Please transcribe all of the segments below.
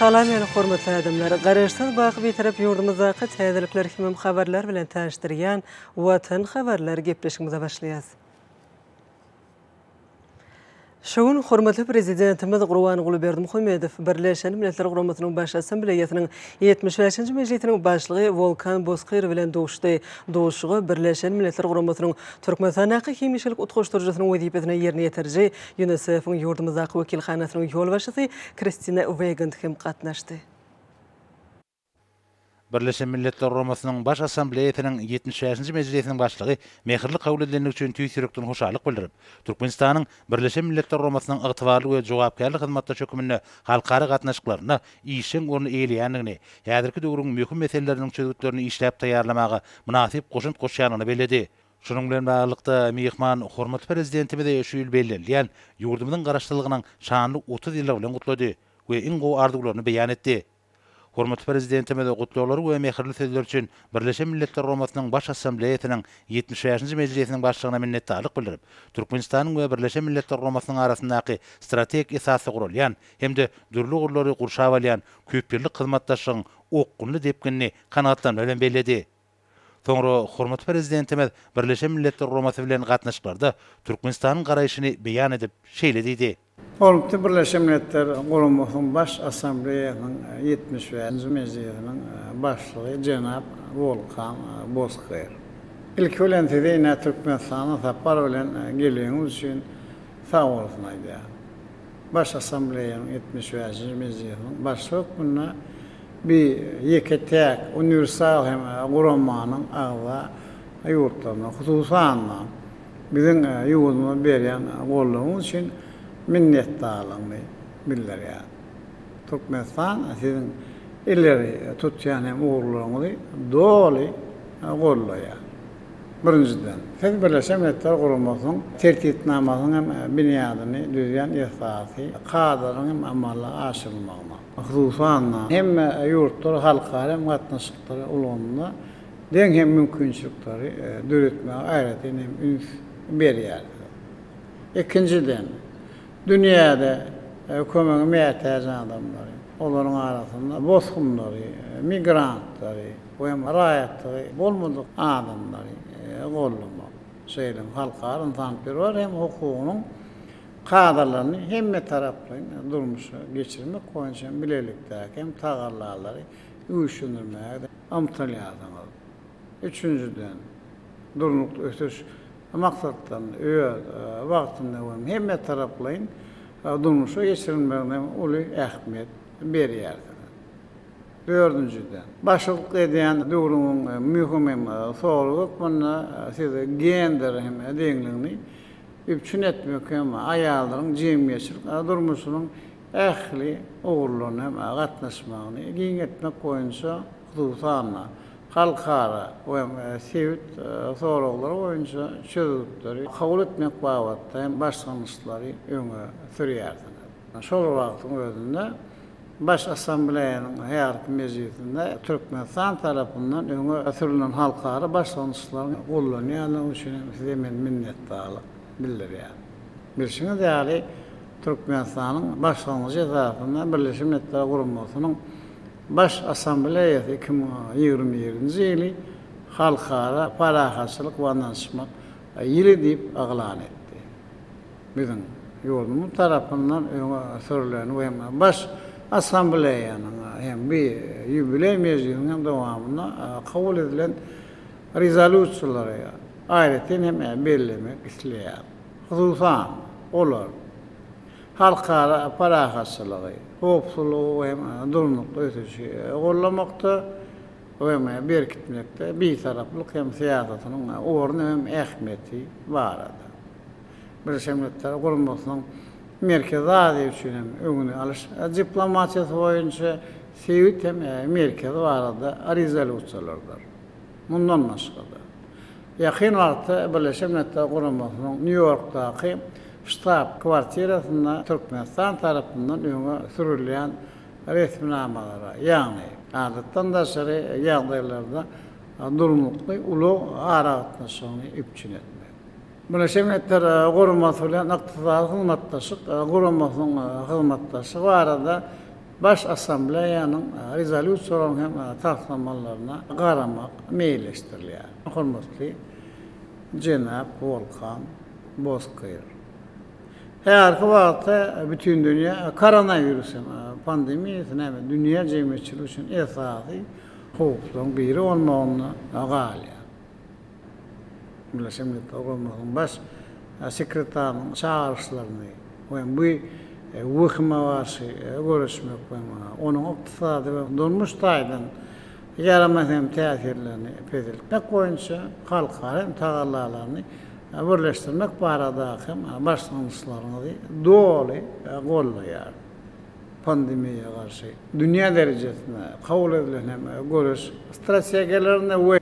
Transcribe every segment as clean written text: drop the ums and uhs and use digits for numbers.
Salam yani hormatly adamlar. Garaşsyz bakyp ýetirip ýurdumyzdaky täzelikler hemem habarlar bilen täşdirýän Watan habarlary gepleşigimize başlaýas. Şoň hormatly prezidentimiz Gurbanuly Berdimuhammedow Birleşen Milletler Guramasynyň baş assambleýasynyň 75-nji mejlisiniň başlygy Volkan Bozkır bilen dowuşdy. Dowuşugy Birleşen Milletler Guramasynyň Türkmenistanaky hemýeşilik utgaşdyrjysynyň wezipetine ýerine ýetirji UNICEF-iň ýurdumyzdaky wekilhanasynyň ýolbaşçysy Kristina Weigand hem gatnaşdy. Birleşen Milletler Guramasynyň baş assambleýasynyň 75-nji mejlisiniň başlygy mehirli kabul edilenlik üçin tüýsürekden hoşallyk bildirip, Türkmenistanyň Birleşen Milletler Guramasynyň ygtybarly we jogapkärlik hyzmatda çökümine halkara gatnaşyklaryna işin orny eýleýändigini, häzirki döwrüň möhüm meseleleriniň çözgütlerini işläp taýýarlamagy munasyp goşunt goşýanyny bellädi. Şunun bilen baglanykda mehman hormatly prezidentimiz de şu ýyl bellenilýän ýurdumynyň garaşdyrlygynyň şanly 30 ýyly bilen gutlady we iň gowy arzuwlaryny beýan etdi. Hormatly prezidentimiz gutlawlary we mehirli sözler üçin Birleşen Milletler Guramasynyň baş assambleýasynyň 75-nji mejlisiniň başlygyna minnetdarlyk bildirip, Türkmenistanyň we Birleşen Milletler Guramasynyň arasyndaky strategik esasy gurulýan hemde dürli gurulary gurşap alýan köpbirlik hyzmatdaşlygyň okgunly depkinini kanagatlanma bilen bellädi. Soňra hormatly prezidentimiz Birleşen Milletler Guramasy bilen gatnaşyklarda Türkmenistanyň garaýşyny beýan edip şeýle diýdi. Hormatly Birleşen Milletler Guramasynyň baş assambleýasynyň 75-nji mejlisiniň başlygy Jenap Volkan Bozkır. İlk bilen täze Türkmenistana tapar bilen gelýäňiz üçin sag bolsun aýdýar. Baş assambleýasynyň 75-nji mejlisiniň başlyk buna bir ýeketek universal hem guramanyň agza ýurtlaryna hususan biziň ýurduma berýän gollaryňyz üçin minnetdarlygyny bildirýär. Türkmenistan siziň illeri tutýan hem uğurlaryňyzy doly gollaýar. Birinciden, siz Birleşen Milletler Guramasynyň tertipnamasynyň hem binýadyny düzýän esasy kadaryň hem amalla aşyrylmagyna. Hususan hemme ýurtlar halkara gatnaşyklary ulanyna deň hem mümkinçilikleri döretmäge gaýratyny üns berýär. Ikinciden, dünýäde kömeğe mätäç adamlary, olaryň arasynda bozgunlary, migrantlary, we raýatly bolmadyk adamlary gollamak. Şeýle halkara tanpyrwar hem hukugynyň kadrlaryny hemme taraplaryň durmuşa geçirmek goýunça bilelikdäki hem tagarlarlary üýşündirmäge amtalýardylar. Üçüncüden, durnukly ötüş maksatlaryny wagtynda we hemme taraplaryň durmuşa geçirilmegine uly ähmiýet berýär. Dördüncüden, başlyk edýän döwrüň mühim sorugy buna size gender hem deňligini üpçün etmek hem aýallaryň jemgyýetçilik durmuşynyň ähli ogurlaryny hem gatnaşmagyny giň etmek goýunça hususan halkara we sewit soraglary goýunça çözüpleri kabul etmek babatda hem başlanýyşlary öňe sürýärdiler. Şol wagtyň özünde baş assambleýanyň häýärki mejlisinde Türkmenistan tarapyndan öňe sürülen halkara başlanýyşlaryny gollanýanlygy üçin size men minnetdarlyk bildirýär. Bilşiňiz ýaly Türkmenistanyň başlanýyjy tarapyndan Birleşen Milletler Guramasynyň baş assambleýasy 2020-nji ýyly halkara parahatçylyk we anlaşmak ýyly diýip aglan etdi. Biziň ýurdumyz tarapyndan öňe sürülen we baş assambleýanyň hem bir ýübiley mejlisiniň dowamyna kabul edilen rezolýusiýalary aýratyn hem bellemek isleýär. Hususan olar halkara parahatçylygy, hopsulugy hem durnukly ötüşi gollamakda we berkitmekde bir taraplyk hem siýasatynyň orny hem ähmiýeti barada. Birleşen Milletler Guramasynyň merkezi ady üçin hem öňüne alyş diplomatiýasy boýunça sewit hem merkezi barada rezolýusiýalardyr. Mundan başga da ýakyn wagtda Birleşen Milletler Guramasynyň New Yorkdaky ştab kwartirasynda Türkmenistan tarapyndan öňe sürülýän resminamalara, ýagny adatdan daşary ýagdaýlarda durmukly uly ara gatnaşygyny üpçün etmek. Birleşen Milletler Guramasy bilen ykdysady hyzmatdaşyk, Guramasynyň hyzmatdaşygy arada Baş Assambleýanyň rezolýusiýalaryny hem taslamalarına garamak meýilleşdirilýär. Hormatly Jenap Volkan Bozkır. Her wagtda bütün dünýä koronavirus pandemiýasyna we dünýä jemgyýetçiligi üçin esasy howplaryň biri bolmagyny galýar. Birleşen Milletler Guramasynyň baş sekretarinyň çağrışlaryny we bu wöküme garşy görüşmek we onuň ykdysady we durmuş taýdan yaramaz hem täsirlerini pedilmek boýunça halkara tagallalaryny birleşdirmek barada hem başlanýyşlaryny doly gollaýar. Pandemiýe garşy dünýä derejesinde kabul edilen hem görüş strategiýalaryna we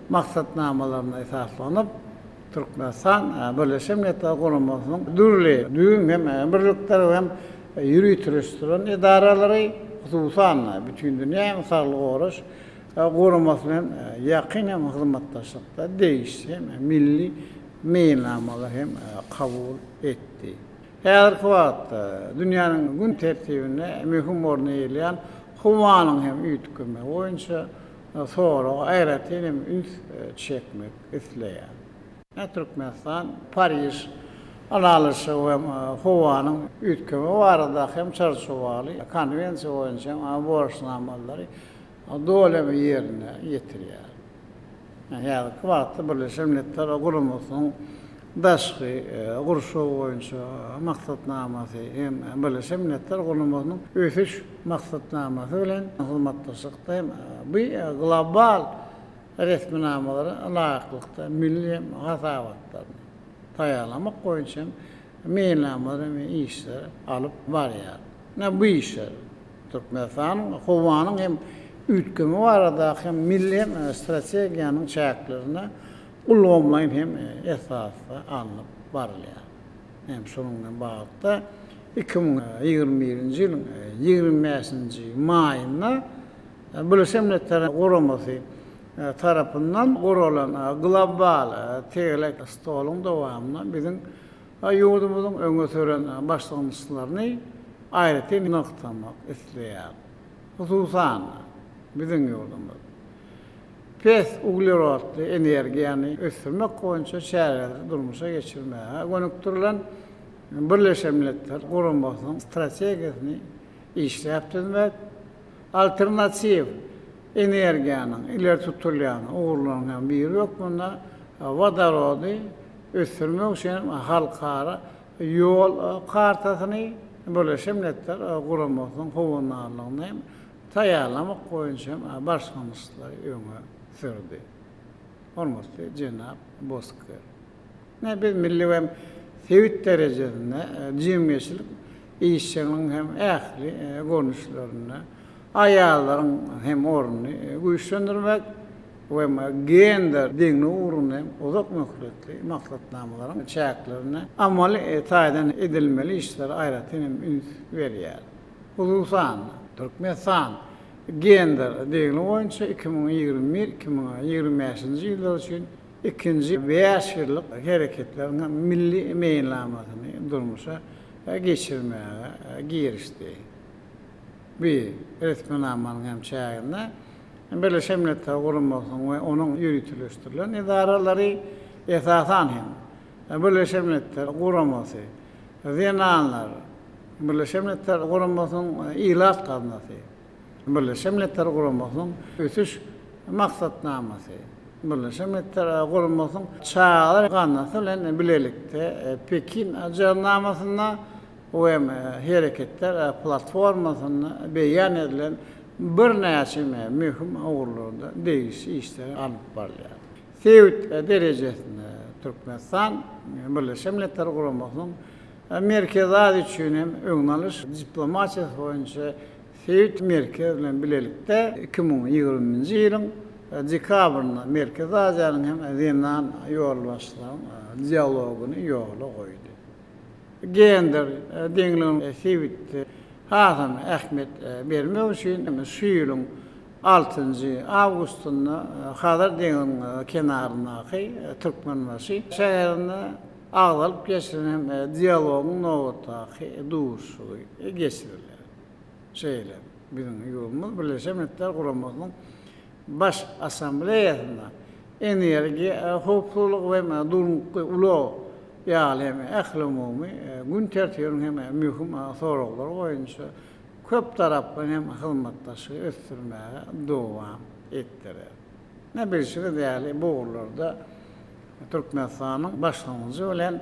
maksatnamalaryna esaslanyp Türkmenistan Birleşen Milletler Guramasynyň dürli düýün hem birlikleri hem ýürütülüşdiren idaralary hususan bütün dünýä sağlyk goruş Guramasynyň ýakyn hem hyzmatdaşlykda değişen milli meýnamalar hem kabul etdi. Her wagtda dünýäniň gün tertibine mühim orny eýleýän Howanyň hem üýtgüme boýunça sonra aýratyn hem üns çekmek isleýär. Türkmenistan, Paris analyşy we Howanyň üýtgüme barada hem çarşawaly konvensiýa boýunça borçnamalary dolemy ýerine ýetirýär. Her wagtda Birleşen Milletler Guramasynyň daşky gurşu boýunça maksatnamasy hem Birleşen Milletler Guramasynyň ösüş maksatnamasy bilen hyzmatdaşlykda hem bu global resminamalara laýyklykda milli gazabatlaryny taýýarlamak boýunça meýnamalar we işler alyp barýar. Bu işler Türkmenistan Howanyň hem üýtgüme barada hem milli strategiýanyň çäklerini ulgamlaýyn hem esasy alınıp barylýar. Hem şonuň bagda 2021-nji ýylyň 25-nji maýynda Birleşen Milletler Guramasy tarapyndan guralan global tegelek stoluň dowamyna biziň ýurdumyzyň öňe süren başlanýyşlaryny aýratyn noktamak isleýär. Hususan biziň ýurdumyz pes uglerodly energiýany ösürmek boýunça şäherleri durmuşa geçirmäge gönükdirilen Birleşen Milletler Guramasynyň strategiýasyny işläpdirmek, alternativ energiýanyň ileri tutulýany uğurlanan biri ýok bunda wadarody ösürmek üçin halkara ýol kartasyny Birleşen Milletler Guramasynyň howanalygyny taýýarlamak boýunça başlanýyşlary öňe sürdi. Hormatly Jenap Bozkır. Biz milli we sewit derejesinde jemgyýetçilik işçiligiň hem ähli görnüşlerini aýallaryň hem orny güýçlendirmek we gender deňli uruny uzak möhletli maksatnamalaryň çäklerini amaly taýdan edilmeli işler aýratyn hem üns berýär. Hususan Türkmenistan gender deňli boýunça 2021-2025-nji ýyllar üçin ikinji 5 ýyllyk hereketleriň milli meýnlamasyny durmuşa geçirmäge girişdi. Bir resminamanyň hem çäginde Birleşen Milletler Guramasynyň we onuň ýürütülüşdirilen idaralary esasan hem Birleşen Milletler Guramasy, Venanlar, Birleşen Milletler Guramasynyň ilat garnasy, Birleşen Milletler Guramasynyň ösüş maksatnamasy, Birleşen Milletler Guramasynyň çağlar garnasy bilen bilelikde Pekin jarnamasyna we hereketler platformasyna beýan edilen bir näçe mühim awurlarda değişik işler alyp barýar. Sewit derejesinde Türkmenistan Birleşen Milletler Guramasynyň merkezat üçin hem öňnalyş diplomatiýasy boýunça Sewit merkez bilen bilelikde 2020-nji ýylyň dekabryna Merkez Aziýanyň hem Wenan ýolbaşlaryň dialoguny ýola goýdy. Gender deňligiň Sewit Hasan Ahmet bermek üçin şu ýylyň 6-njy awgustunda Hazar deňiň kenarynaky Türkmenbaşy şäherine agdalyp geçiren hem dialoguň nowatdaky duşugy geçirilýär. şeyler. Bizim yolumuz Birleşmiş Milletler Kurumunun baş asambleyasında enerji, hukukçuluk ve durumlukta ulu yalemi, eklemumi, gün tertibinin hem mühim sorunlar boyunca köp taraflı hem hizmettaşı östürmeye devam ettirir. Ne birisi değerli boğullarda Türkmenistan'ın başlangıcı olan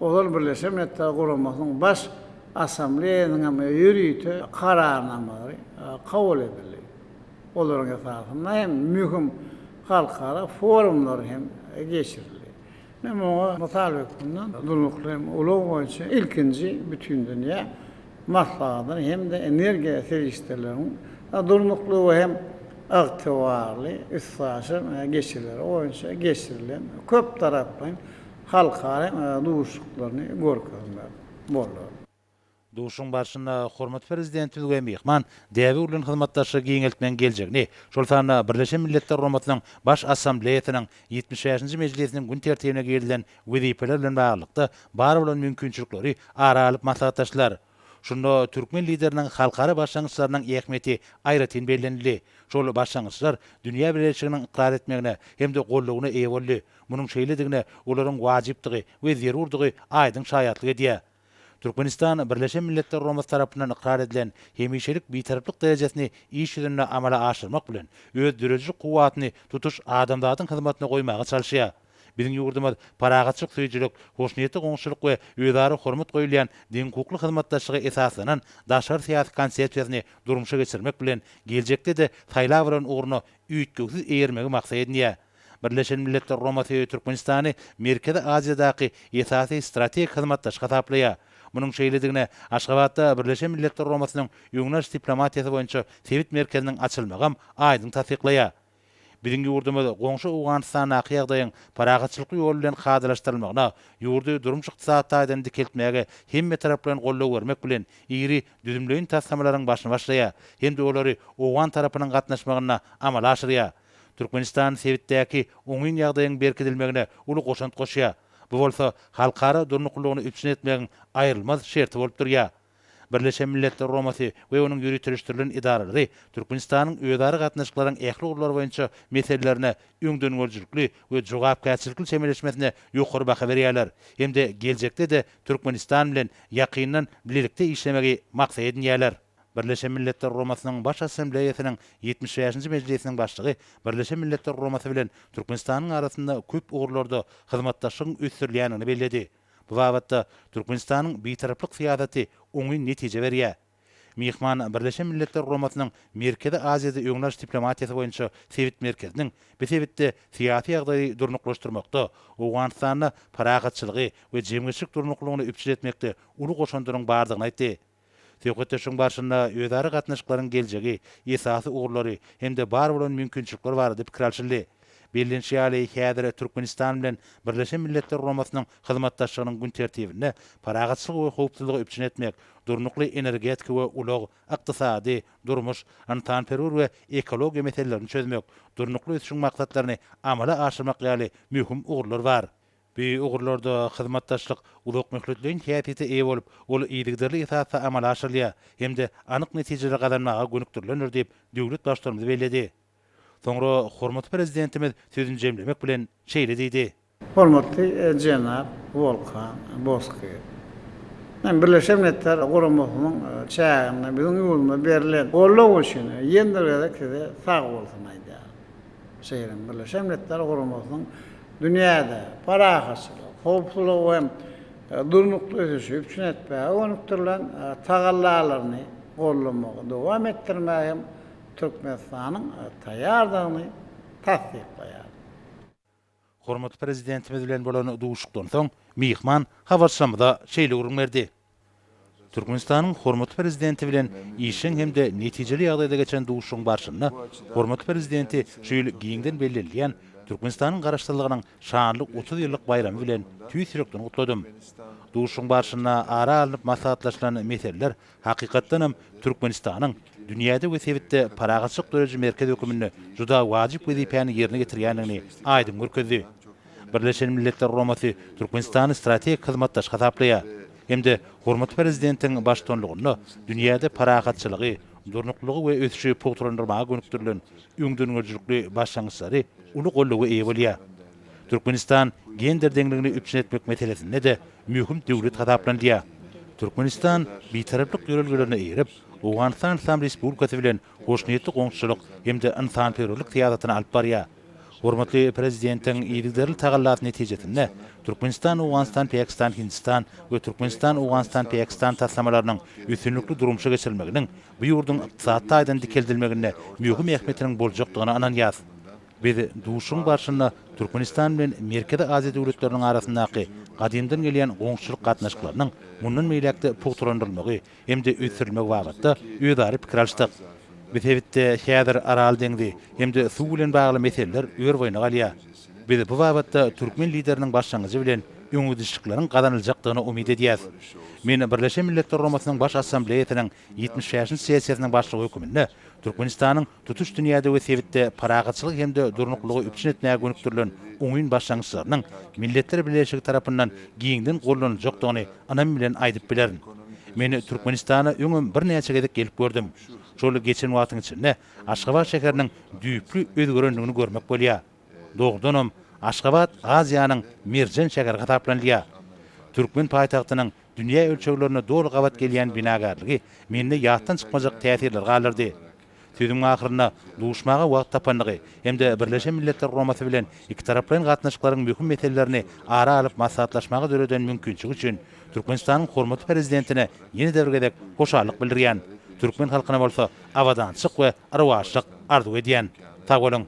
Olur Birleşmiş Milletler Kurumunun baş asambleyasının yürüyüşü kararnamaları kabul edilir. Onların esasında hem mühim halkara forumlar hem geçirilir. Ama mutalibetinden durumluklu hem ulu boyunca ilkinci bütün dünya maslahatını hem de enerji servislerinin durumluklu ve hem aktivarlı istihaşın geçirilir. Oyunca geçirilen köp taraflı halkara duşluklarını görkezler. Bollar. Duşun başında hormat prezidenti we mehman däbi ulan hyzmatdaşy giňeltmen geljegini, şol sanda Birleşen Milletler Romatynyň baş assambleýasynyň 70-nji mejlisiniň gün tertibine gerilen wezipeler bilen baglykda bar bolan mümkinçilikleri aralyp maslahatdaşlar. Şunda Türkmen lideriniň halkara başlangyçlarynyň ähmiýeti aýratyn bellenildi. Şol başlangyçlar dünýä birleşiginiň ikrar etmegine hem de gollugyna eýe boldy. Munyň şeýledigine olaryň wajypdygy we zerurdygy aýdyň şaýatlyk edýär. Türkmenistan Birleşen Milletler Romasy tarapyndan ikrar edilen hemişelik bitaraplyk derejesini iş ýüzünde amala aşyrmak bilen öz dürejlik kuwatyny tutuş adamlaryň hyzmatyna goýmagy çalyşýar. Biziň ýurdumyz paragatçyk süýjülük, hoşnýetli goňşuluk we özara hormat goýulan din hukukly hyzmatdaşlygy esaslanan daşar siýasy konsepsiýasyny durmuşa geçirmek bilen geljekde de saýlawyň uğruna üýtgüsiz eýermegi maksat edilýär. Birleşen Milletler Romasy Türkmenistany Merkezi Aziýadaky esasy strategik hyzmatdaş hasaplanýar. Munyň şeýledigine Aşgabatda Birleşen Milletler Romasynyň ýöňleş diplomatiýasy boýunça Sewit merkeziniň açylmagam aýdyň tasdiklaýar. Biziň ýurdumyz goňşy Awganistan aqyagdaýyň paragatçylyk ýolu bilen hadalaşdyrylmagyna, ýurdy durmuş ykdysadydan dikeltmäge hemme taraplardan gollap bermek bilen iri düzümleýin tassamalaryň başyny başlaýar. Hem de olary Awgan tarapynyň gatnaşmagyna amal aşyrýar. Türkmenistan Sewitdäki oňyn ýagdaýyň berkidilmegine uly goşant goşýar. Bu bolsa halkara durnuklugyny üçin etmegiň aýrylmaz şerti bolup durýar. Birleşen Milletler Romasy we onuň ýürütülişdirilen idaralary Türkmenistanyň özara gatnaşyklaryň ähli ugurlar boýunça meselelerine öňdönüňçilikli we jogapkärçilikli çemeleşmesine ýokary baha berýärler. Hem de geljekde de Türkmenistan bilen ýakyndan birlikde işlemegi maksat edinýärler. Birleşen Milletler Romasynyň baş assambleýasynyň 70-nji mejlisiniň başlygy Birleşen Milletler Romasy bilen Türkmenistanyň arasynda köp ugurlarda hyzmatdaşlygyň ösdürilýänini bellädi. Bu wagtda Türkmenistanyň bitaraplyk siýasaty oňy netije berýär. Mehman Birleşen Milletler Romasynyň Merkezi Aziýada öňleş diplomatiýasy boýunça Sewit merkeziniň Sewitde siýasy ýagdaýy durnuklaşdyrmakda, Awganistanyň paragatçylygy we jemgyçlik durnuklugyny üpçiletmekde uly goşandyryň bardygyny aýtdy. Söhbetdeşiň başynda özara gatnaşyklaryň geljegi, esasy ugurlary hem de bar bolan mümkinçilikler bar diýip pikir alşyldy. Bellenşýärli häzir Türkmenistan bilen Birleşen Milletler Romasynyň hyzmatdaşlygynyň gün tertibinde paragatçylyk we howpsuzlygy üçin etmek, durnukly energetik we ulug ykdysady, durmuş, antanperur we ekologiýa meselelerini çözmek, durnukly ösüşiň maksatlaryny amala aşyrmak ýaly mühim ugurlar bar. Bu ugurlarda hyzmatdaşlyk uluk möhletliň häsiýeti eýe bolup, ol ýygyderli esasda amala aşyrylýar hem de anyk netijeler gazanmaga gönükdirilendir diýip döwlet başlarymyz belledi. Soňra hormat prezidentimiz sözüni jemlemek bilen şeýle diýdi. Hormatly Jenap Volkan Bozkır. Men Birleşen Milletler Gurumunyň çäginde biziň ýoluna berilen gollap üçin ýendirerek sag bolsun aýdýar. Şeýle Birleşen Milletler Gurumunyň dünýäde paragatçylyk, howpsuzlyk we durnukly ösüşi üçin etmäge gönükdirilen tagallalaryny gollamagy dowam etdirmäge Türkmenistanyň taýýardygyny tasdiklaýar. Hormat prezidentimiz bilen bolan duşukdan soň mehman habarşamyda şeýle urun berdi. Türkmenistanyň hormat prezidenti bilen işin hem de netijeli ýagdaýda geçen duşuň barşynda hormat prezidenti şeýle giňden bellenilýän Türkmenistanyň garaşdyrlygynyň şanly 30 ýyllyk bayramy bilen tüýsürekden gutladym. Duşuň barşynda ara alyp maslahatlaşylan meseleler hakykatdan hem Türkmenistanyň dünýäde we Sewitde paragatçylyk döreji merkez hökümini juda wajyp wezipäni ýerine getirýänini aýdym görkezdi. Birleşen Milletler Romasy Türkmenistany strategik hyzmatdaş hasaplaýar. Hem de hormat prezidentiň başçylygyny dünýäde paragatçylygy, durnuklugy we ösüşi pogturandyrmaga gönükdirilen öňdönüňçilikli başlangyçlary uly gollugy eýe bolýar. Türkmenistan gender dengligini üpçün etmek meselesinde de mühim döwlet hataplanýar. Türkmenistan bitaraplyk ýörelgilerine eýrip, Awganistan Islam Respublikasy bilen goşnýetli goňşulyk hemde insanperwerlik tiýatratyny alyp barýar. Hormatly prezidentiň ýygyderli tagallat netijesinde Türkmenistan, Awganistan, Pakistan, Hindistan we Türkmenistan, Awganistan, Pakistan taslamalarynyň üstünlikli durumşa geçirilmeginiň bu ýurdun ykdysat taýdan dikeldilmegine mühim ähmetiniň boljakdygyny ananýar. Biz duşun barşyna Türkmenistan bilen Merkezi Aziya döwletleriniň arasyndaky gadymdan gelýän goňşulyk gatnaşyklarynyň mundan meýlekde pogturandyrylmagy hemde ösürilmegi wagtda öýdary pikir alşdyk. Biz hewitde häzir Aral deňdi hemde suw bilen bagly meseleler öýrboýna galýar. Biz bu wagtda türkmen lideriniň başlangyjy bilen öňüdüşliklaryň gazanyljakdygyna umyt edýäs. Men Birleşen Milletler Romasynyň baş assambleýasynyň 75-nji sessiýasynyň başlygy höküminde Türkmenistanyň tutuş dünýäde we hewitde paragaçylyk hemde durnuklugy üpçün etmäge gönükdirilen oňyn başlangyçlarynyň Milletler Birleşigi tarapyndan giňden gollanyljakdygyny anam bilen aýdyp bilerin. Men Türkmenistana öňüm bir näçe gezek gelip gördüm. Şol geçen wagtyň içinde Aşgabat şäheriniň düýpli özgörendigini görmek bolýar. Dogdanam Aşgabat Aziýanyň merjen şäheri hataplanýar. Türkmen paýtagtynyň dünýä ölçeglerine dolu gabat gelýän binagarlygy mende ýatdan çykmajak täsirler galyrdy. Sözüň ahyryna duşmaga wagt tapanlygy hemde Birleşen Milletler Romasy bilen iki taraplaryň gatnaşyklaryň möhüm meselelerini ara alyp maslahatlaşmaga döreden mümkinçiligi üçin Türkmenistanyň hormatly prezidentine ýene däwrgedek hoşallyk bildirýän. Türkmen halkyna bolsa awadançyk we arwaçlyk arzu edýän. Sag bolun.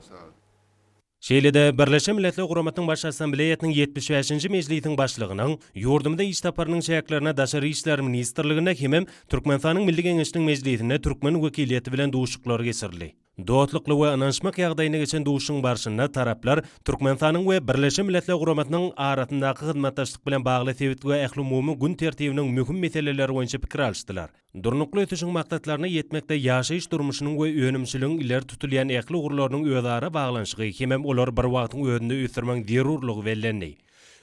Şeýlede Birleşen Milletler Guramatynyň baş assambleýasynyň 75-nji mejlisiň başlygynyň ýurdumda iş taparynyň şäherlerine daşary işler ministrligine hemem Türkmenistanyň Milli Geňeşiniň mejlisine türkmen wekiliýeti bilen duşuklar geçirildi. Dogatlykly we ynanşmak ýagdaýyna geçen duşuň barşynda taraplar Türkmenistanyň we Birleşen Milletler Guramatynyň arasyndaky hyzmatdaşlyk bilen bagly sebit we ähli umumy gün tertibiniň möhüm meseleleri boýunça pikir alşdylar. Durnukly ötüşiň maksatlaryna ýetmekde ýaşaýyş durmuşynyň we önümçiligiň iler tutulýan ähli ugurlarynyň öýdara baglanşygy hemem olar bir wagtyň öýünde üýtürmek derurlygy bellendi.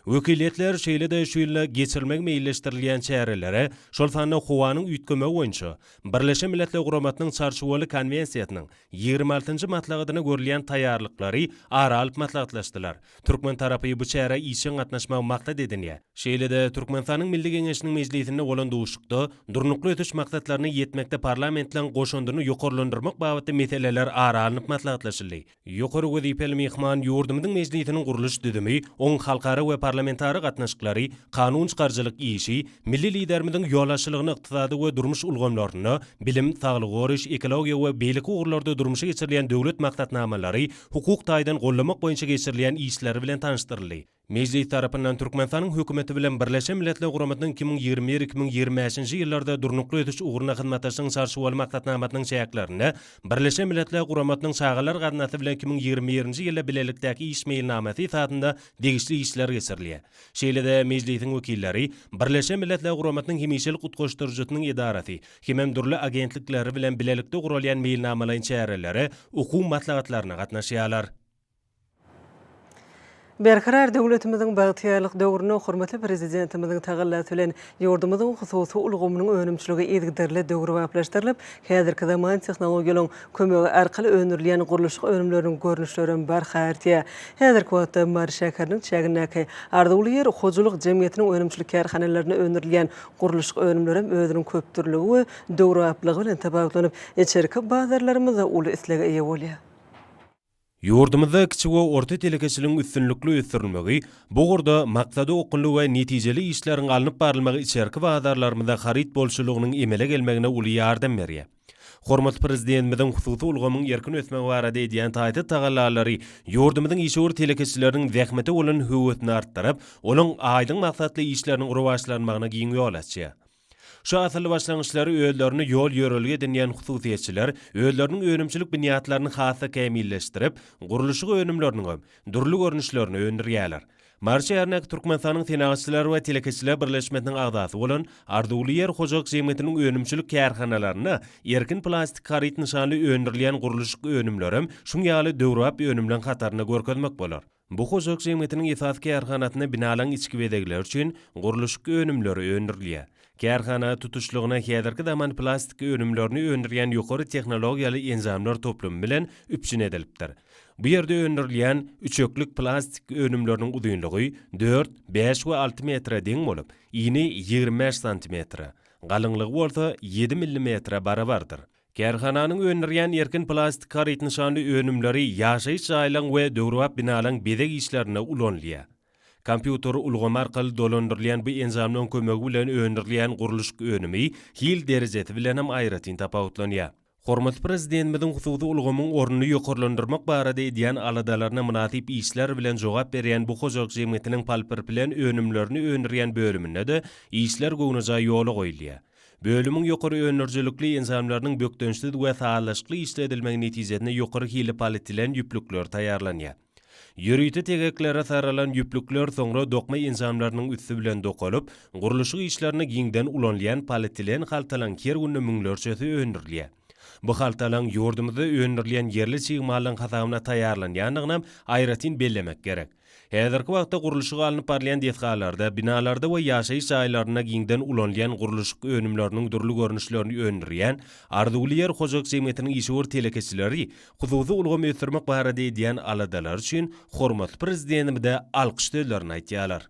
Wekiliýetler şeýle-de şu ýyla geçirilmek meýilleşdirilýän çärelere şol sanyň howanyň üýtgeme boýunça Birleşen Milletler Guramatynyň çarşuwaly konvensiýasynyň 26-njy matlagyna görülýän taýýarlyklary ara alyp maslahatlaşdylar. Türkmen tarapy bu çäre işe gatnaşmak maksat edinýär. Şeýle-de Türkmenistanyň Milli Geňeşiniň mejlisinde bolan duşukda durnukly ötüş maksatlaryny ýetmekde parlamentden goşundyny ýokarlandyrmak babatda meseleler ara alyp maslahatlaşyldy. Ýokary wezipeli mehman ýurdumyň mejlisiniň guruluş düdümi, oň halkara we parlamentary gatnaşyklary, kanun çykarjylyk işi, milli liderimiň ýolaşylygyny ykdysady we durmuş ulgamlaryny, bilim, saglyk goruş, ekologiýa we beýlik ugurlarda durmuşa geçirilýän döwlet maksatnamalary, hukuk taýdan gollamak boýunça geçirilýän işleri bilen tanışdyryldy. Mejlis tarapyndan Türkmenistanyň hökümeti bilen Birleşen Milletler Guramatynyň 2021-2025-nji ýyllarda durnukly ötüş ugruna hyzmatdaşlygyň çarşuwaly maksatnamatynyň şäherlerini Birleşen Milletler Guramatynyň şagalar gatnaşy bilen 2021-nji ýylda bilelikdäki iş meýilnamasy satynda degişli işler geçirilýär. Şeýle-de mejlisiň wekilleri Birleşen Milletler Guramatynyň hemişelik utgaşdyrjytynyň edarasy, hemem durly agentlikleri bilen bilelikde gurulýan meýilnamalaryň şäherleri okuw maslahatlaryna gatnaşýarlar. Berkarar döwletimiziň bagtyýarlyk döwrüne hormatly prezidentimiziň tagallat bilen ýurdumyzyň hususy ulgamynyň önümçiligi edgiderli döwrü wagtlaşdyrylyp, häzirki zaman tehnologiýalaryň kömegi arkaly öňürilýän guruluşyk önümleriň görnüşleriň barhärtiýa. Häzirki wagtda Mar şäheriniň çägindäki arduly ýer hojulyk jemgyýetiniň önümçilik kärhanalaryna öňürilýän guruluşyk önümleri özüniň köpdürligi we döwrü wagtlygy bilen tabaklanyp, içerki bazarlarymyzda uly islega eýe bolýar. Ýurdumyzda kiçik we orta telekeçiligiň üstünlikli ösürilmegi, bu gurda maksady okunly we netijeli işleriň alynyp barylmagy içerki bazarlarymyzda harit bolşulygynyň emele gelmegine uly ýardam berýär. Hormatly prezidentimiň hususy ulgamyň erkin ösmegi barada edýän taýda tagallalary ýurdumyzyň işgör telekeçiläriniň zähmeti bolan höwetini artdyryp, olaň aýdyň maksatly işleriniň urwaşlanmagyna giň ýol açýar. Şu asly başlangyçlary öýlerini ýol ýörelgi edinýän hususiýetçiler öýleriniň önümçilik biniýatlaryny hasa kämilleşdirip, guruluşyk önümlerini, durly görnüşlerini öňdirýärler. Mar şäherindäki Türkmenistanyň tenagatçylary we telekeçiler birleşmesiniň agdasy bolan Arduly ýer hojak jemgyýetiniň önümçilik kärhanalaryna erkin plastik harit nişanly öňdirilýän guruluşyk önümlerim şuň ýaly döwrap önümlen hataryna görkezmek bolar. Bu hojak jemgyýetiniň esas kärhanatyna binalan içki bedegler üçin guruluşyk önümleri öňürilýär. Kärhana tutuşlugyna häzirki zaman plastik önümlerini öňürýän ýokary tehnologiýaly enzamlar toplumy bilen üpçün edilipdir. Bu ýerde öňürilýän üçöklük plastik önümleriniň uzunlygy 4, 5 we 6 metre deň bolup, ýyny 25 santimetre, galynlygy bolsa 7 millimetre barabardyr. Kärhananyň öňürýän erkin plastik karit nişanly önümleri ýaşaýyş jaýlaň we döwrap binalan bedeg işlerine ulanylýar. Kompýuter ulgamy arkaly dolandyrylýan bu enzamnyň kömegi bilen öňürilýän guruluşyk önümi hil derejesi bilen hem aýratyn tapawutlanýar. Hormatly prezidentimiň hususy ulgamyň ornuny ýokarlandyrmak barada edýän aladalaryna münasip işler bilen jogap berýän bu hojak jemgyýetiniň palpyr bilen önümlerini öňürýän bölümine de işler goňaja ýoly goýulýar. Bölümün ýokary öňürjilikli enzamlarynyň bökdönçsiz we sağlaşykly işledilmegi netijesinde ýokary hili politilen ýüplükler taýýarlanýar. Ýürüýte tegeklere saralan ýüplükler soňra dokma enzamlarynyň üstü bilen dokulyp, guruluşyk işlerini giňden ulanýan politilen haltalan kergunny müňlerçesi öňürilýär. Bu haltalan ýurdumyzda öňürilýän yerli çygmalyň hasabyna taýýarlanýandygyny aýratyn bellemek gerek. Häzirki wagtda guruluşyk alınıp barlayan detgalarda, binalarda we ýaşaýyş jaýlaryna giňden ulanýan guruluşyk önümleriniň durly görnüşlerini öňürýän arzuly ýer hojak jemgyýetiniň işgör telekeçileri hususy ulgamy ösürmek barada edýän aladalar üçin hormatly prezidentimde alkyş sözlerini aýtýarlar.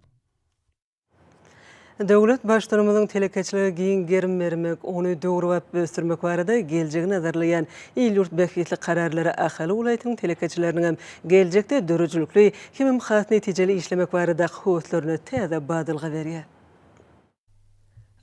Döwlet başlarymyzyň telekeçilere giň gerim bermek, ony döwrap ösürmek barada geljegi nazarlayan ýurt behitli kararlara ahali ulaýatynyň telekeçileriniň hem geljekde dörüjlükli hem has netijeli işlemek barada höwetlerini täze badylga berýär.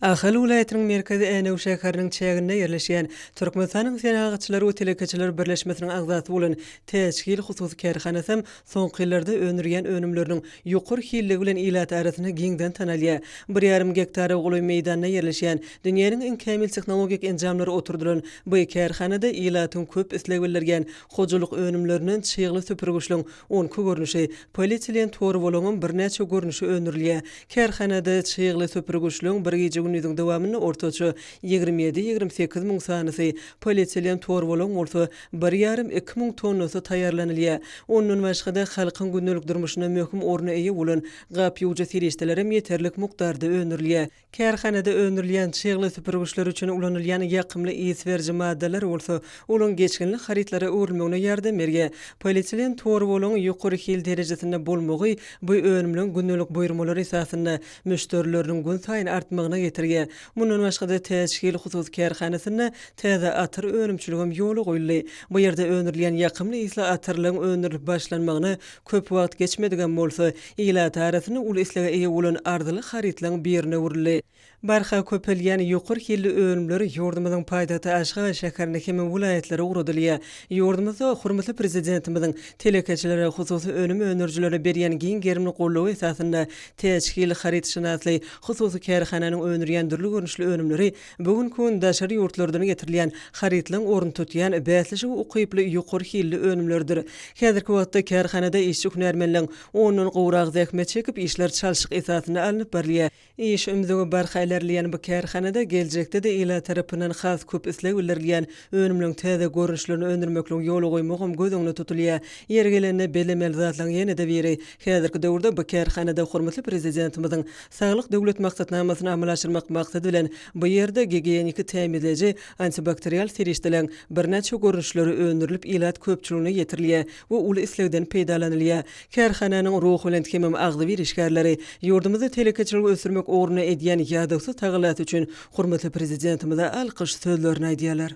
Ahali ulaýatynyň merkezi Änew şäheriniň çäginde ýerleşýän Türkmenistanyň senagaçylary we telekeçiler birleşmesiniň agzasy bolan Teşkil hususy kärhanasy soňky ýyllarda öňürýän önümleriniň ýokary hilligi bilen ilat arasyna giňden tanalýar. 1,5 hektara goly meýdanda ýerleşýän dünýäniň iň kämil tehnologik enjamlary oturdulan bu kärhanada ilatyň köp islegellergen hojalyk önümleriniň çygyly süpürgüçliň 10 görnüşi, polietilen tor bolanyň birnäçe görnüşi öňürilýär. Kärhanada çygyly süpürgüçliň bir gece günüň dowamyny ortaça 27-28 müň sanysy, polietilen tor bolan bolsa 1,5-2 müň tonnasy taýýarlanylýar. Ondan başga-da halkyň gündelik durmuşyna möhüm orny eýe bolan gap ýuwja serişdeler hem ýeterlik mukdarda öňürilýär. Kärhanada öňürilýän çygyly süpürgüçler üçin ulanylýan ýakymly isberji maddalar bolsa, olaň geçkinli haritlara öwrülmegine ýardam berýär. Polietilen tor bolan ýokary hil derejesinde bolmagy bu önümlüň gündelik buyurmalary esasynda müşterileriniň gün saýyn artmagyna getirýär. Mundan başga-da Teşkil hususy kärhanasyna täze atyr önümçiligim ýoly goýuldy. Bu ýerde öňürilýän ýakymly isle atyrlaryň öňürülip başlanmagyna köp wagt geçmedigen bolsa, ilat arasyny ul islega eýe bolan ardyly haritlaryň birine urildi. Barha köpelýän ýokary hilli önümleri ýurdumyzyň paýdaty Aşgabat şäherine hem vilayatlary uradylýar. Ýurdumyzda hormatly prezidentimiziň telekeçilere hususy önüm öňürjilere berýän giň gerimli gollagy esasynda Teşkil haritşinasly hususy kärhananyň öňürýän durly görnüşli önümleri bugün gün daşary ýurtlardan getirilýän haritlaryň orny tutýan bäsleşi we ukyply ýokary hilli önümlerdir. Häzirki wagtda kärhanada işçi hünärmenliň onuň gowrak zähmet çekip işler çalşyk esasyna alınıp barlýar. İş ömrüne barha ilerleyen bu kärhanada geljekde de ila tarapynyň has köp islegellerlen önümlüň täze görnüşlerini öňürmekliň ýoly goýmagam göz öňüne tutulýar. Yer gelende belemel zatlaryň ýene de biri. Häzirki döwürde bu kärhanada hormatly prezidentimiziň saglyk döwlet maksatnamasyny amallaşdyrmak maksady bilen bu ýerde gigiyenik täminleji antibakterial serişdelen birnäçe görnüşleri öňürilip ilat köpçüligine ýetirilýär we ul islegden peýdalanylýar. Kärhananyň ruh bilen hemem agzy bir işgärleri ýurdumyzda telekeçilik ösürmek orny edýän ýadagsy tagylat üçin hormatly prezidentimize alkyş sözlerini aýdýarlar.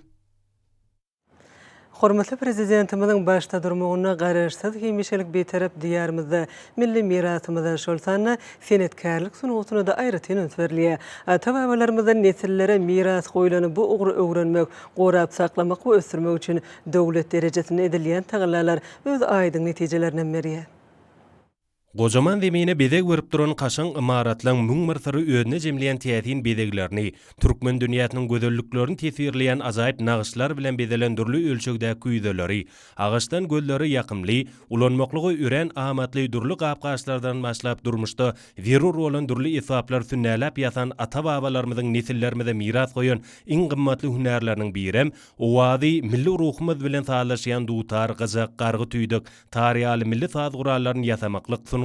Hormatly prezidentimiziň başda durmagyna garaşsyz hemişelik betarap diýarymyzda milli mirasymyzdan şolsanna senetkarlyk sunugyna da aýratyn öňürilýär. Ata-babalarymyzdan nesillere miras goýulany bu ugry öwrenmek, gorap saklamak we ösürmek üçin döwlet derejesinde edilýän tagylalar öz aýdyň netijelerini berýär. Gojaman zemine bedeg verip duran kaşan imaratlaň müň myrtyry ödüne jemleýän täsin bedeglerini, türkmen dünýäsiniň gözelliklerini tesirleýän ajaýyp nagyşlar bilen bedelendirli ölçekdäki küýdeleri, agaçdan gölleri ýakymly, ulanmaklygy üren amatly durly gapgaçlardan başlap durmuşda zerur bolan durly esaplar sünnälap ýasan ata-babalarymyzyň nesillerimize miras goýan iň gymmatly hünärleriniň birem, owady milli ruhumyz bilen saglaşýan dutar, gyzak, gargy tüýdük, tarihaly milli saz gurallaryny ýasamaklyk sungatdyr.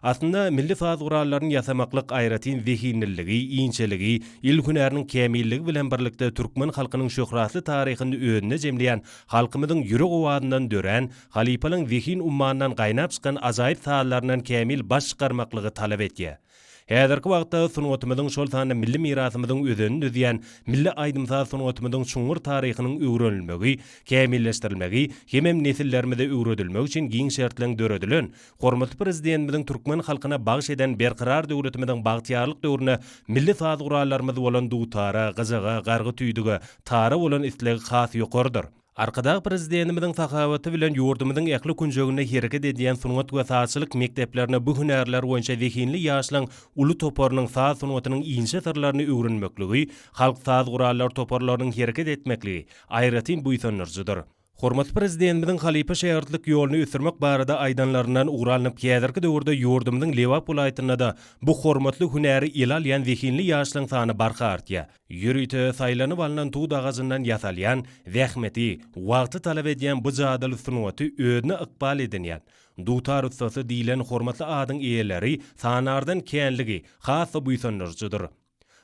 Aslında milli saz gurallaryny ýasamaklyk aýratyn zehinliligi, iňçeligi, il hünäriniň kämilligi bilen birlikde türkmen halkynyň şöhratly taryhyny öňüne jemleýän, halkymyzyň ýürek owadyndan dören, halipalyň zehin ummandan gaýnap çykan ajaýyp sazlaryndan kämil baş çykarmaklygy talap etýär. Häzirki wagtda sungatymyzyň şol sany milli mirasymyzyň özünü düzýän milli aýdymsaz sungatymyzyň şuňur taryhynyň öwrenilmegi, kämilleşdirilmegi, hemem nesillerimize öwredilmegi üçin giň şertleň döredilen, hormatly prezidentimiziň türkmen halkyna bagyş eden berqarar döwletimiziň bagtyarlyk döwrüne milli saz gurallarymyz bolan dutara, gyzaga, gargy tüýdüge, tara bolan islegi has ýokardyr. Arkada prezidentimizin sakawaty bilen ýurdumyzyň äkli kunjegine hereket edýän sungat we sazçylyk mekdeplerine bu hünärler boýunça zehinli ýaşlaň uly toparynyň saz sungatynyň ince sirlerini öwrenmekligi, halk saz gurallar toparlarynyň hereket etmekligi aýratyn buýsanlarjydyr. Hormatly prezidentimizin halipa şäherlik ýoluny ösürmek barada aýdanlaryndan ugralanyp häzirki döwürde ýurdumyzyň Lewap welaýatyna da bu hormatly hünäri elalýan zehinli ýaşlaň sany barka artýar. Ýürüýte saýlanyp alynan tuğ dagazyndan ýasalýan, zähmeti, wagty talap edýän bu jadaly sungaty ödüne ykbal edýän. Dutar ustası diýilen hormatly adyň eýeleri sanardan känligi has buýsanlarjydyr.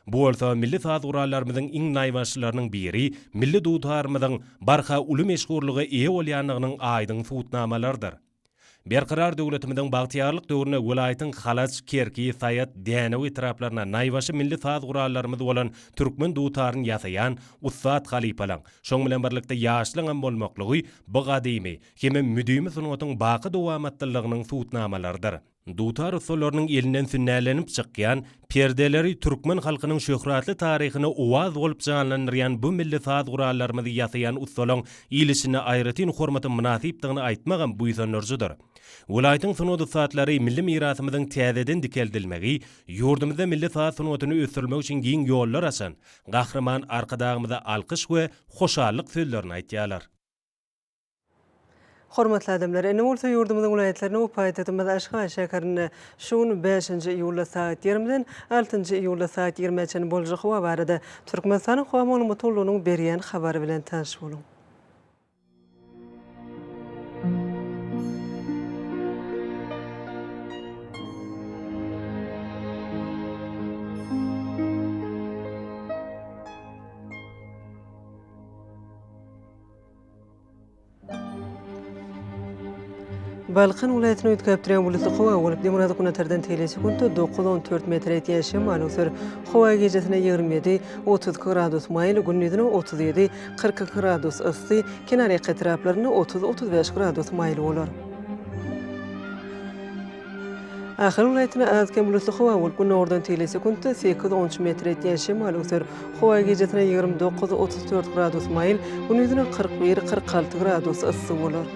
Bu bolsa milli saz gurallarymyzyň iň naýbaşlarynyň biri, milli dutarmyzyň barha uly meşhurlygy eýe bolýanlygynyň aýdyň suwutnamalardyr. Berqarar döwletimiziň bagtyarlyk döwrüne welaýatyň Halaç, Kerki, Sayat, Dänew etraplaryna naýbaşy milli saz gurallarymyz bolan türkmen dutaryny ýasaýan Ussat Halipalaň, şoň bilen birlikde ýaşlaňam bolmaklygy bu gadymy, hemem müdümi sunuwatyň baky dowamatlygynyň suwutnamalardyr. Dutar usullarynyň elinden sünnälenip çykýan, perdeleri türkmen halkynyň şöhratly taryhyny owaz bolup janlanýan bu milli saz gurallarymyzy ýasaýan usullaryň ilişine aýratyn hormaty münasipdigini aýtmagan buýsanlarjydyr. Welaýatyň sunuwat satlary milli mirasymyzyň täzeden dikeldilmegi, ýurdumyzda milli saz sunuwatyny ösürmek üçin giň ýollar açan, gahrman arkadagymyza alkyş we hoşallyk sözlerini aýtýarlar. Hormatly adamlar, ene bolsa ýurdumyzyň welaýatlaryna we paýtatymy Aşgabat şäherine şuň 5-nji iýulda saat 20-den 6-njy iýulda saat 20-çe boljak we barada Türkmenistanyň hawa maglumatlarynyň berýän habary bilen tanış boluň. Balqan welaýatyny ötkäp duran bulutly hawa bolup demurada kunatardan telesekundda 9-14 metr etýän şemal ösür. Hawa gecesine 27-30 gradus maýl, gündüzine 37-40 gradus ysy, kenary etraplaryna 30-35 gradus maýl bolar. Ahir welaýatyna azken bulutly hawa bolup gündüzden telesekundda 8-13 metr etýän şemal ösür. Hawa gecesine 29-34 gradus maýl, gündüzine 41-46 gradus ysy bolar.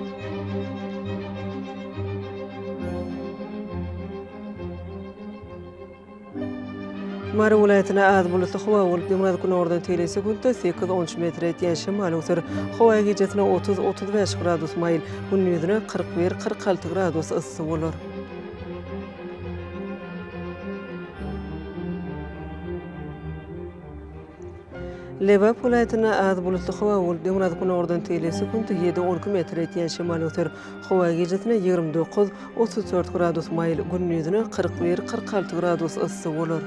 Mara welaýatyna az bulutly hawa bolup demurada gündüzden telesekundda 8-13 metr etýän şemal ösür. Hawa gecesine 30-35 gradus maýl, gündüzine 41-46 gradus ysy bolar. Lewap welaýatyna az bulutly hawa bolup demurada gündüzden telesekundda 7-12 metr etýän şemal ösür. Hawa gecesine 29-34 gradus maýl, gündüzine 41-46 gradus ysy bolar.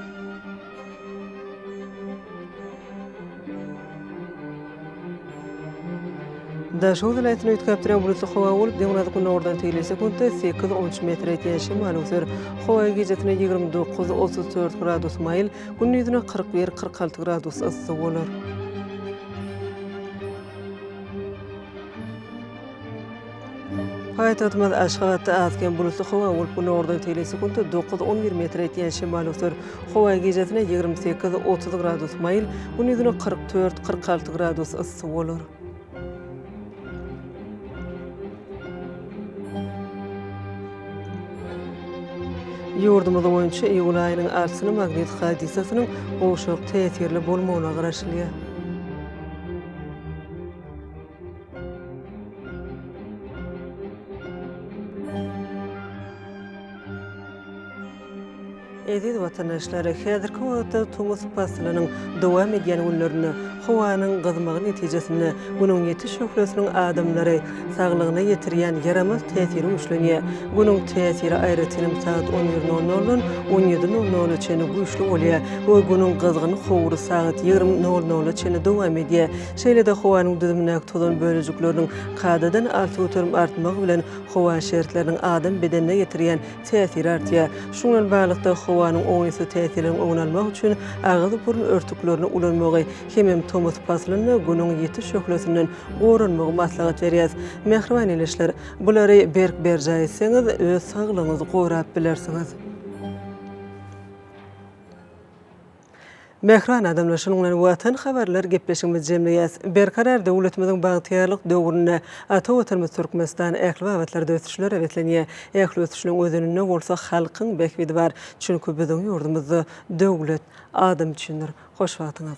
Daşow welaýatyny ötkäp duran bulutly hawa bolup demurada gündüzden telesekundda 8-13 metr etýän şemal ösür. Hawa gecesine 29-34 gradus maýl, gündüzine 41-46 gradus ysy bolar. Paýtatymyz Aşgabatda azken bulutly hawa bolup gündüzden telesekundda 9-11 metr etýän şemal ösür. Hawa gecesine 28-30 gradus maýl, gündüzine 44-46 gradus ysy bolar. Yurdumyz boýunça iýul aýynyň 6-syny magnit hadisasynyň goşak täsirli bolmagyna garaşylýar. Aziz vatandaşlar, häzirki wagtda Tumus pasylynyň dowam edýän günlerini, howanyň gyzmagy netijesinde bunyň ýetiş şöhretyniň adamlary saglygyna ýetirýän yaramaz täsiri güçlenýär. Bunyň täsiri aýratynym saat 11:00-dan 17:00 çenli güçlü bolýar. Bu bunyň gyzgyny howry saat 20:00 çenli dowam edýär. Şeýle-de howanyň düzümine tolan bölejikleriniň kadadan arty ötürüm artmagy bilen howa şertleriniň adam bedenine ýetirýän täsiri artýar. Şuňdan baglyqda howanyň oňysy täsirini oňalmak üçin agyzy burun örtüklerini ulanmagy hemem Tumus pasylyny güniň ýetiş şöhretynden gorunmagy maslahat berýär. Mehriban eleşler, bulary berk berjaýsaňyz öz saglygyňyzy gorap bilersiňiz. Mehriban adamlar, şundan watan habarlar gepleşigimiz jemleýäs. Berkarar döwletimiziň bagtyarlyk döwrüne ata watanymyz Türkmenistan ähli wagtlarda ötüşler ewetlenýär. Ähli ötüşleň özünde bolsa halkyň bekbidi bar. Çünki biziň ýurdumyzda döwlet adam üçindir. Hoş wagtyňyz.